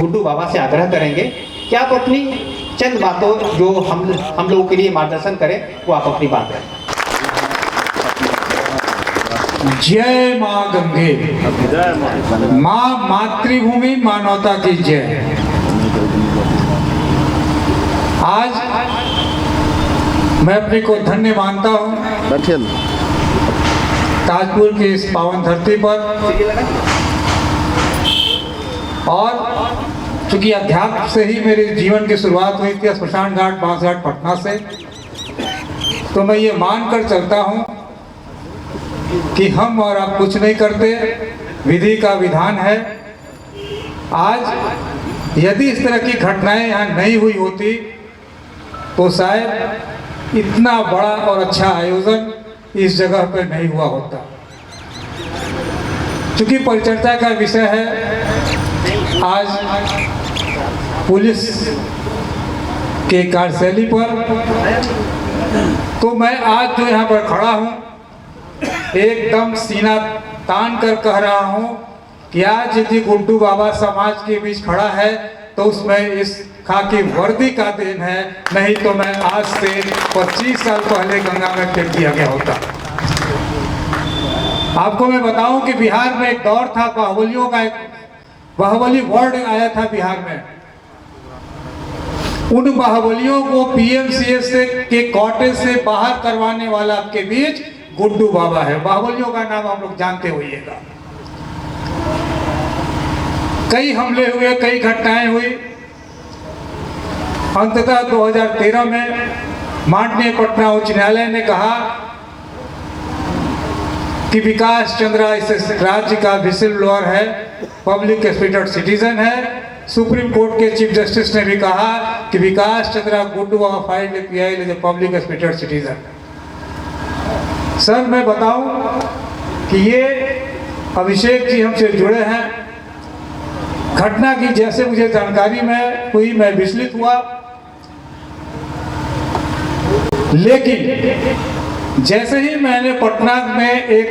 गुड्डू बाबा से आग्रह करेंगे कि आप अपनी चंद बातों जो हम लोगों के लिए मार्गदर्शन करें, वो आप अपनी बात रखें। जय माँ गंगे, माँ मातृभूमि, मानवता की जय। आज मैं अपने को धन्य मानता हूँ ताजपुर की इस पावन धरती पर, और चूंकि अध्यात्म से ही मेरे जीवन की शुरुआत हुई थी, स्मशान घाट बांसघाट पटना से, तो मैं ये मानकर चलता हूँ कि हम और आप कुछ नहीं करते, विधि का विधान है। आज यदि इस तरह की घटनाएं यहाँ नहीं हुई होती तो शायद इतना बड़ा और अच्छा आयोजन इस जगह पर नहीं हुआ होता। क्योंकि परिचर्चा का विषय है आज पुलिस के कार्यशैली पर, तो मैं आज जो यहाँ पर खड़ा हूँ एकदम सीना तान कर कह रहा हूँ कि आज यदि गुड्डू बाबा समाज के बीच खड़ा है तो उसमें इस खाकी वर्दी का देन है, नहीं तो मैं आज से 25 साल पहले गंगा में फेंक दिया गया होता। आपको मैं बताऊं कि बिहार में एक दौर था, बाहुबलियों का एक बाहुबली वर्ड आया था बिहार में। उन बाहुबलियों को पीएमसीएच के कोटे से बाहर करवाने वाला आपके बीच गुड्डू बाबा है। बाहुबलियों का नाम आप लोग जानते होइएगा। कई हमले हुए, कई घटनाएं हुई। अंततः 2013 में माननीय पटना उच्च न्यायालय ने कहा कि विकास चंद्रा इस राज्य का विसिल ब्लोअर है, पब्लिक स्पिरिटेड सिटीजन है। सुप्रीम कोर्ट के चीफ जस्टिस ने भी कहा कि Vikas Chandra Guddu Baba filed API as a public spirited citizen. Sir मैं बताऊं कि ये अभिषेक जी हमसे जुड़े हैं। घटना की जैसे मुझे जानकारी में हुई, मैं विचलित हुआ, लेकिन जैसे ही मैंने पटना में एक,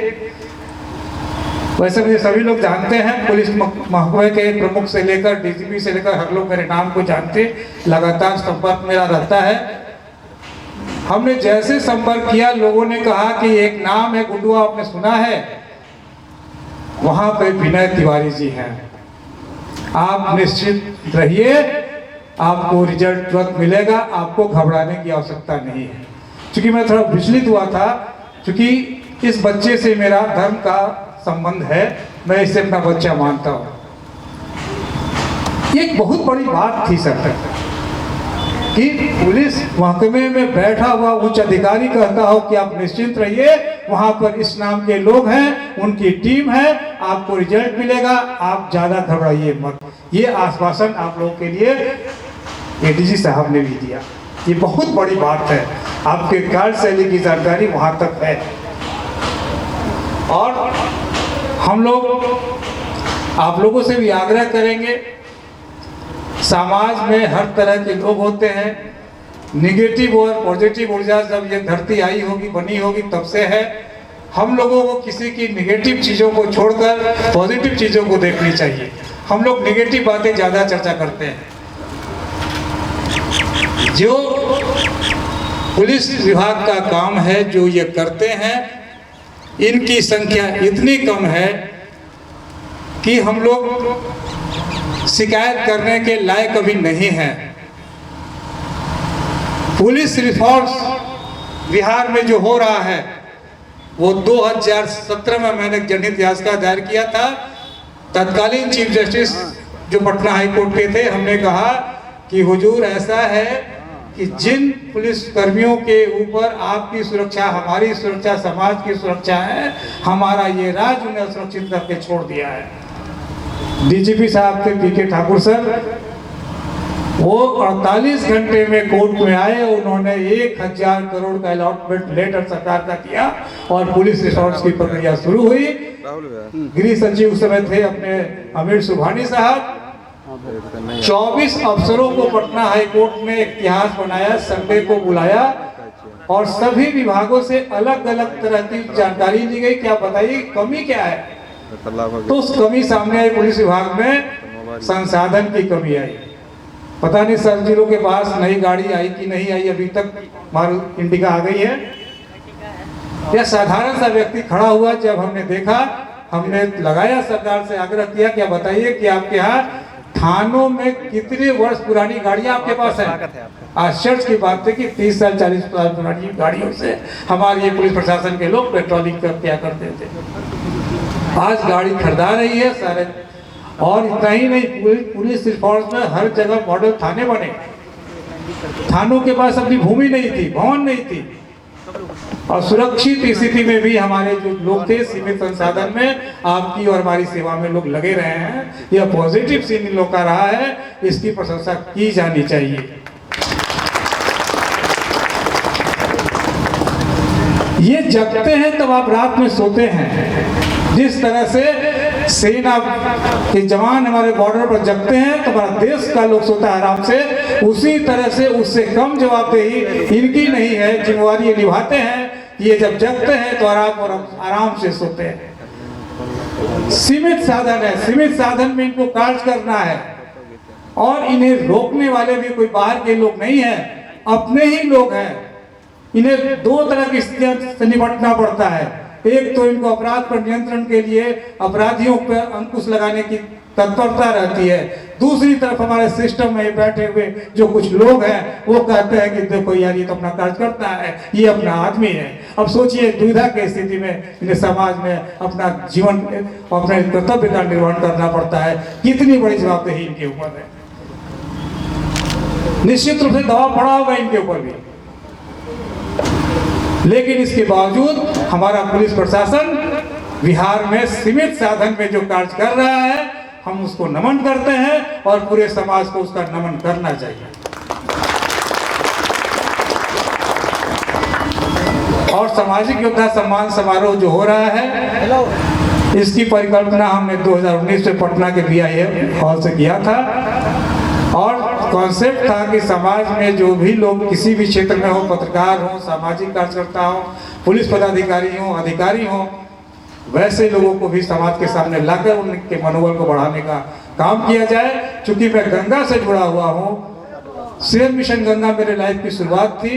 वैसे मुझे सभी लोग जानते हैं, पुलिस महकमे के प्रमुख से लेकर डीजीपी से लेकर हर लोग मेरे नाम को जानते, लगातार संपर्क मेरा रहता है। हमने जैसे संपर्क किया, लोगों ने कहा कि एक नाम है गुड्डू, आपने सुना है, वहां पे विनय तिवारी जी हैं, आप निश्चित रहिए, आपको रिजल्ट तुरंत मिलेगा, आपको घबराने की आवश्यकता नहीं है। क्योंकि मैं थोड़ा विचलित हुआ था, क्योंकि इस बच्चे से मेरा धर्म का संबंध है, मैं इसे अपना बच्चा मानता हूँ। ये एक बहुत बड़ी बात थी सर कि पुलिस महकमे में बैठा हुआ उच्च अधिकारी कहता हो कि आप निश्चिंत रहिए, वहां पर इस नाम के लोग हैं, उनकी टीम है, आपको रिजल्ट मिलेगा, आप ज्यादा घबराइए मत। ये आश्वासन आप लोगों के लिए एडीजी साहब ने भी दिया। ये बहुत बड़ी बात है, आपके कार्यशैली की जानकारी वहां तक है। और हम लोग आप लोगों से भी आग्रह करेंगे, समाज में हर तरह के लोग होते हैं, निगेटिव और पॉजिटिव ऊर्जा जब ये धरती आई होगी, बनी होगी, तब से है। हम लोगों को किसी की निगेटिव चीज़ों को छोड़कर पॉजिटिव चीज़ों को देखनी चाहिए। हम लोग निगेटिव बातें ज़्यादा चर्चा करते हैं। जो पुलिस विभाग का काम है, जो ये करते हैं, इनकी संख्या इतनी कम है कि हम लोग शिकायत करने के लायक अभी नहीं है। पुलिस रिफॉर्म्स बिहार में जो हो रहा है, वो 2017 में मैंने जनहित याचिका दायर किया था। तत्कालीन चीफ जस्टिस जो पटना हाई कोर्ट के थे, हमने कहा कि हुजूर ऐसा है कि जिन पुलिस कर्मियों के ऊपर आपकी सुरक्षा, हमारी सुरक्षा, समाज की सुरक्षा है, हमारा ये राज्य उन्हें सुरक्षित करके छोड़ दिया है। डीजीपी साहब थे पीके ठाकुर सर, वो 48 घंटे में कोर्ट में आए, उन्होंने 1000 करोड़ का अलॉटमेंट लेटर सरकार का किया और पुलिस रिसोर्स की प्रक्रिया शुरू हुई। गृह सचिव उस समय थे अपने अमीर सुभानी साहब। 24 अफसरों को पटना हाई कोर्ट ने इतिहास बनाया, संडे को बुलाया और सभी विभागों से अलग अलग तरह की जानकारी ली गई। क्या बताइए कमी क्या है? तो उस कमी सामने आई पुलिस विभाग में संसाधन की कमी आई। पता नहीं सर जी लोग के पास नई गाड़ी आई कि नहीं आई, अभी तक मारुति इंडिका आ गई है। यह साधारण सा व्यक्ति खड़ा हुआ, जब हमने देखा, हमने लगाया, सरकार से आग्रह किया कि बताइए कि आपके यहाँ थानों में कितने वर्ष पुरानी गाड़ियां आपके पास है। आश्चर्य की बात है कि 30 साल 40 साल पुरानी गाड़ियों से हमारे ये पुलिस प्रशासन के लोग पेट्रोलिंग किया करते थे। आज गाड़ी खरीदा रही है सारे। और इतना ही नहीं, पुलिस फोर्स में हर जगह मॉडल थाने बने। थानों के पास अपनी भूमि नहीं थी, भवन नहीं थी, और सुरक्षित स्थिति में भी हमारे जो लोग थे सीमित संसाधन में आपकी और हमारी सेवा में लोग लगे रहे हैं। यह पॉजिटिव सीन इन लोग का रहा है, इसकी प्रशंसा की जानी चाहिए। ये जगते हैं तब आप रात में सोते हैं। जिस तरह से सेना के जवान हमारे बॉर्डर पर जगते हैं तो हमारा देश का लोग सोता है आराम से, उसी तरह से उससे कम जवाबदेही इनकी नहीं है। जिम्मेवारी ये निभाते हैं, ये जब जगते हैं तो आराम से सोते हैं। सीमित साधन है, सीमित साधन में इनको कार्य करना है, और इन्हें रोकने वाले भी कोई बाहर के लोग नहीं है, अपने ही लोग हैं। इन्हें दो तरह की स्थितियों से निपटना पड़ता है। एक तो इनको अपराध पर नियंत्रण के लिए अपराधियों पर अंकुश लगाने की तत्परता रहती है, दूसरी तरफ हमारे सिस्टम में बैठे हुए जो कुछ लोग हैं वो कहते हैं कि देखो यार ये तो अपना कार्य करता है, ये अपना आदमी है। अब सोचिए दुविधा की स्थिति में इन्हें समाज में अपना जीवन, अपने कर्तव्य का निर्वहन करना पड़ता है। कितनी बड़ी जवाबदेही इनके ऊपर है। निश्चित रूप से दबाव पड़ा होगा इनके ऊपर भी, लेकिन इसके बावजूद हमारा पुलिस प्रशासन बिहार में सीमित साधन में जो कार्य कर रहा है, हम उसको नमन करते हैं और पूरे समाज को उसका नमन करना चाहिए। और सामाजिक योद्धा सम्मान समारोह जो हो रहा है, इसकी परिकल्पना हमने 2019 में पटना के BIF हॉल से किया था, और कॉन्सेप्ट था कि समाज में जो भी लोग किसी भी क्षेत्र में हो, पत्रकार हो, सामाजिक कार्यकर्ता हो, पुलिस पदाधिकारी हो, अधिकारी हो, वैसे लोगों को भी समाज के सामने लाकर उनके मनोबल को बढ़ाने का काम किया जाए। चूंकि मैं गंगा से जुड़ा हुआ हूँ, सेव मिशन गंगा मेरे लाइफ की शुरुआत थी।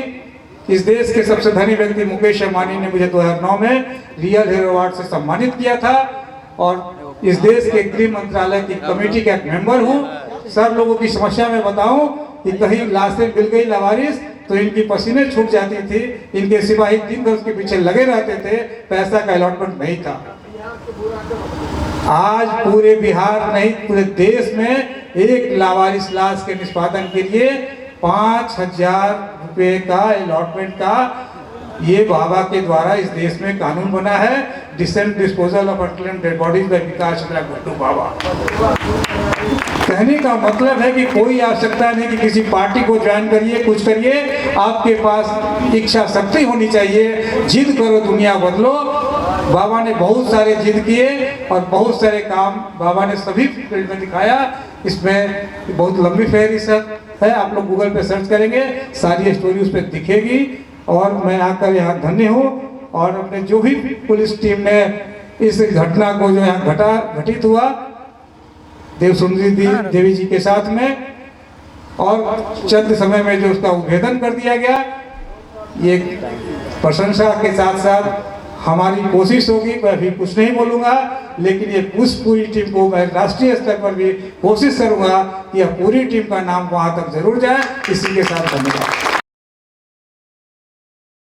इस देश के सबसे धनी व्यक्ति मुकेश अंबानी ने मुझे 2009 में रियल हीरो अवार्ड से सम्मानित किया था, और इस देश के गृह मंत्रालय की कमेटी का एक मेंबर हूँ। सर लोगों की समस्या में बताऊं कि कहीं लाशें मिल गई लावारिस तो इनकी पसीने छूट जाती थी, इनके सिपाही दिन भर उसके पीछे लगे रहते थे, पैसा का अलॉटमेंट नहीं था। आज पूरे बिहार नहीं पूरे देश में एक लावारिस लाश के निष्पादन के लिए 5,000 रुपये का अलॉटमेंट का ये बाबा के द्वारा इस देश में कानून बना है। Decent disposal of unclaimed dead bodies by Vikas Chandra Guddu Baba. कहने का मतलब है कि कोई आवश्यकता नहीं कि किसी पार्टी को ज्वाइन करिए, कुछ करिए, आपके पास इच्छा शक्ति होनी चाहिए। जिद करो, दुनिया बदलो। बाबा ने बहुत सारे जिद किए और बहुत सारे काम बाबा ने सभी फील्ड में दिखाया। इसमें बहुत लंबी फहरिस्त है, आप लोग गूगल पे सर्च करेंगे, सारी स्टोरी उस पर दिखेगी। और मैं आकर यहाँ धन्य हूँ, और अपने जो भी पुलिस टीम ने इस घटना को जो यहाँ घटित हुआ देव सुंदरी देवी जी के साथ में, और चंद समय में जो उसका उद्भेदन कर दिया गया, ये प्रशंसा के साथ साथ हमारी कोशिश होगी। मैं अभी कुछ नहीं बोलूँगा, लेकिन ये पूरी टीम को मैं राष्ट्रीय स्तर पर भी कोशिश करूँगा कि यह पूरी टीम का नाम वहाँ तक जरूर जाए। इसी के साथ धन्यवाद।